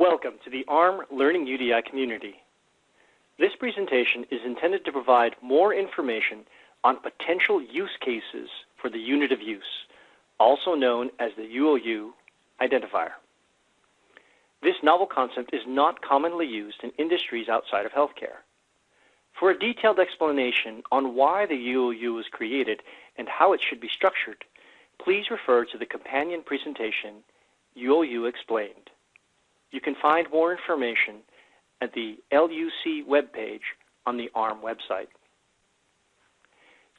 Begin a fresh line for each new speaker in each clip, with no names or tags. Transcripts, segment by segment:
Welcome to the AHRMM Learning UDI community. This presentation is intended to provide more information on potential use cases for the unit of use, also known as the UOU identifier. This novel concept is not commonly used in industries outside of healthcare. For a detailed explanation on why the UOU was created and how it should be structured, please refer to the companion presentation, UOU Explained. You can find more information at the LUC webpage on the AHRMM website.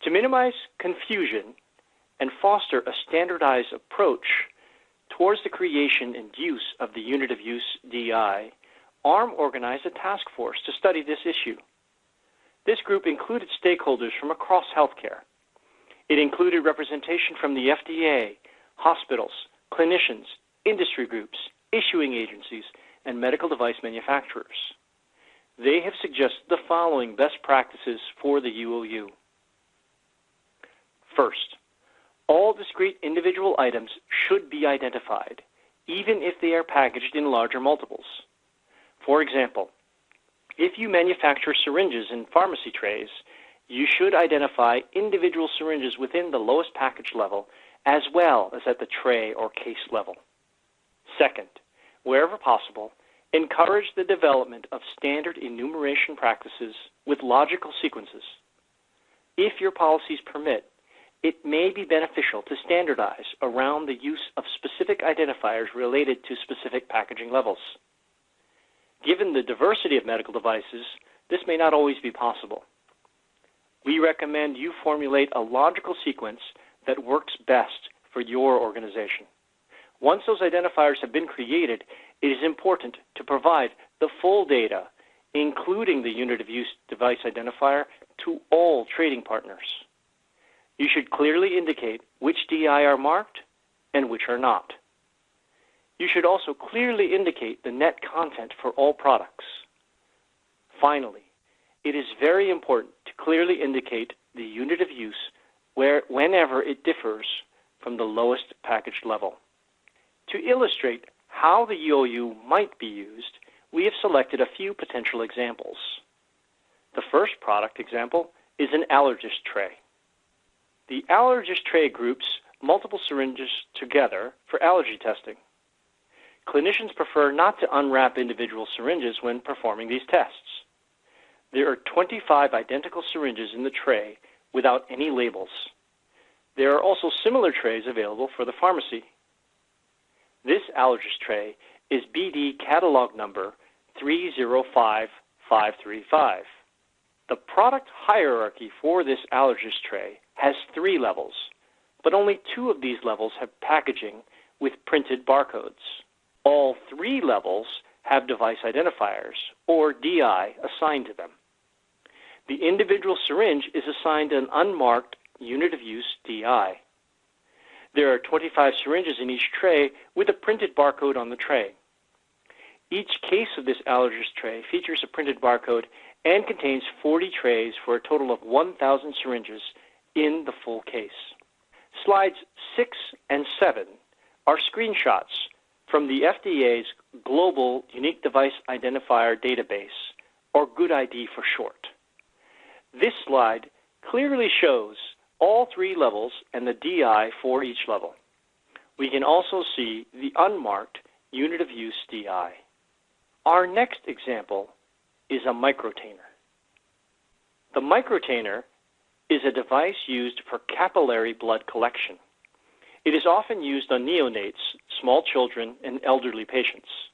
To minimize confusion and foster a standardized approach towards the creation and use of the unit of use DI, AHRMM organized a task force to study this issue. This group included stakeholders from across healthcare. It included representation from the FDA, hospitals, clinicians, industry groups, issuing agencies, and medical device manufacturers. They have suggested the following best practices for the UOU. First, all discrete individual items should be identified, even if they are packaged in larger multiples. For example, if you manufacture syringes in pharmacy trays, you should identify individual syringes within the lowest package level as well as at the tray or case level. Second, wherever possible, encourage the development of standard enumeration practices with logical sequences. If your policies permit, it may be beneficial to standardize around the use of specific identifiers related to specific packaging levels. Given the diversity of medical devices, this may not always be possible. We recommend you formulate a logical sequence that works best for your organization. Once those identifiers have been created, it is important to provide the full data, including the unit of use device identifier, to all trading partners. You should clearly indicate which DI are marked and which are not. You should also clearly indicate the net content for all products. Finally, it is very important to clearly indicate the unit of use whenever it differs from the lowest packaged level. To illustrate how the UOU might be used, we have selected a few potential examples. The first product example is an Allergist tray. The Allergist tray groups multiple syringes together for allergy testing. Clinicians prefer not to unwrap individual syringes when performing these tests. There are 25 identical syringes in the tray without any labels. There are also similar trays available for the pharmacy. This Allergist tray is BD catalog number 305535. The product hierarchy for this Allergist tray has 3 levels, but only 2 of these levels have packaging with printed barcodes. All 3 levels have device identifiers, or DI, assigned to them. The individual syringe is assigned an unmarked unit of use DI. There are 25 syringes in each tray with a printed barcode on the tray. Each case of this Allergist tray features a printed barcode and contains 40 trays for a total of 1,000 syringes in the full case. Slides 6 and 7 are screenshots from the FDA's Global Unique Device Identifier database, or GUDID for short. This slide clearly shows all 3 levels and the DI for each level. We can also see the unmarked unit of use DI. Our next example is a Microtainer. The Microtainer is a device used for capillary blood collection. It is often used on neonates, small children, and elderly patients.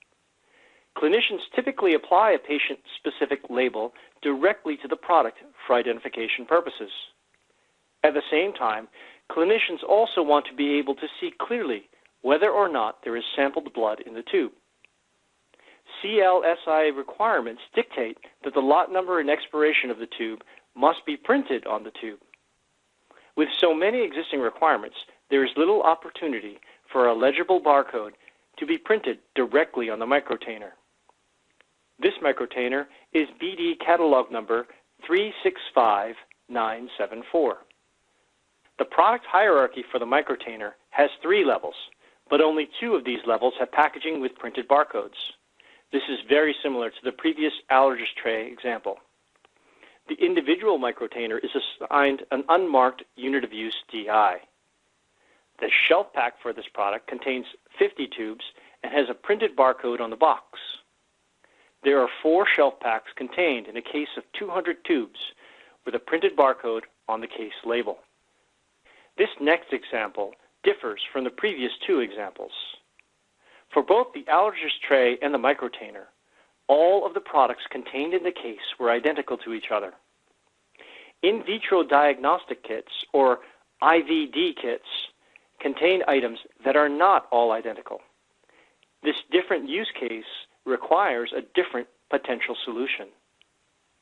Clinicians typically apply a patient-specific label directly to the product for identification purposes. At the same time, clinicians also want to be able to see clearly whether or not there is sampled blood in the tube. CLSI requirements dictate that the lot number and expiration of the tube must be printed on the tube. With so many existing requirements, there is little opportunity for a legible barcode to be printed directly on the Microtainer. This Microtainer is BD catalog number 365974. The product hierarchy for the Microtainer has 3 levels, but only 2 of these levels have packaging with printed barcodes. This is very similar to the previous Allergist tray example. The individual microtainer is assigned an unmarked unit of use DI. The shelf pack for this product contains 50 tubes and has a printed barcode on the box. There are 4 shelf packs contained in a case of 200 tubes with a printed barcode on the case label. This next example differs from the previous 2 examples. For both the Allergist tray and the Microtainer, all of the products contained in the case were identical to each other. In vitro diagnostic kits, or IVD kits, contain items that are not all identical. This different use case requires a different potential solution.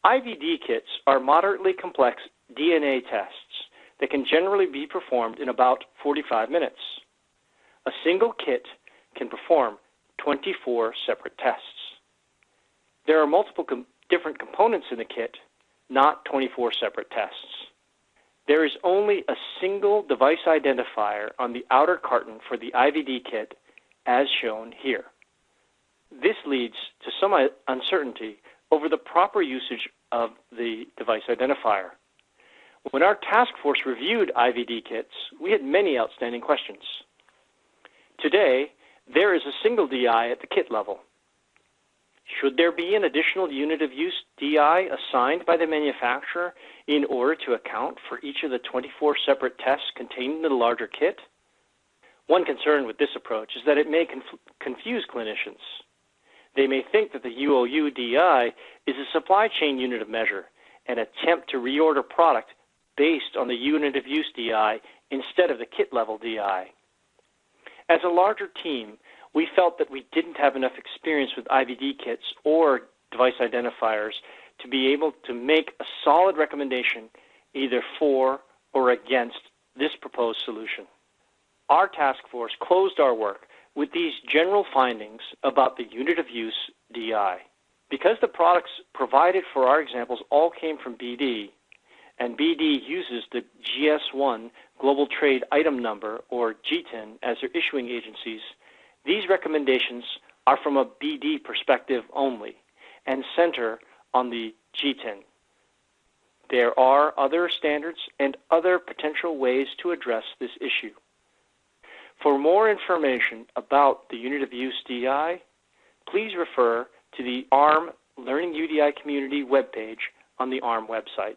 IVD kits are moderately complex DNA tests that can generally be performed in about 45 minutes. A single kit can perform 24 separate tests. There are multiple different components in the kit, not 24 separate tests. There is only a single device identifier on the outer carton for the IVD kit, as shown here. This leads to some uncertainty over the proper usage of the device identifier. When our task force reviewed IVD kits, we had many outstanding questions. Today, there is a single DI at the kit level. Should there be an additional unit of use DI assigned by the manufacturer in order to account for each of the 24 separate tests contained in the larger kit? One concern with this approach is that it may confuse clinicians. They may think that the UOU DI is a supply chain unit of measure and attempt to reorder product based on the unit of use DI instead of the kit level DI. As a larger team, we felt that we didn't have enough experience with IVD kits or device identifiers to be able to make a solid recommendation either for or against this proposed solution. Our task force closed our work with these general findings about the unit of use DI. Because the products provided for our examples all came from BD, and BD uses the GS1 Global Trade Item Number, or GTIN, as their issuing agencies, these recommendations are from a BD perspective only and center on the GTIN. There are other standards and other potential ways to address this issue. For more information about the unit of use DI, please refer to the AHRMM Learning UDI Community webpage on the AHRMM website.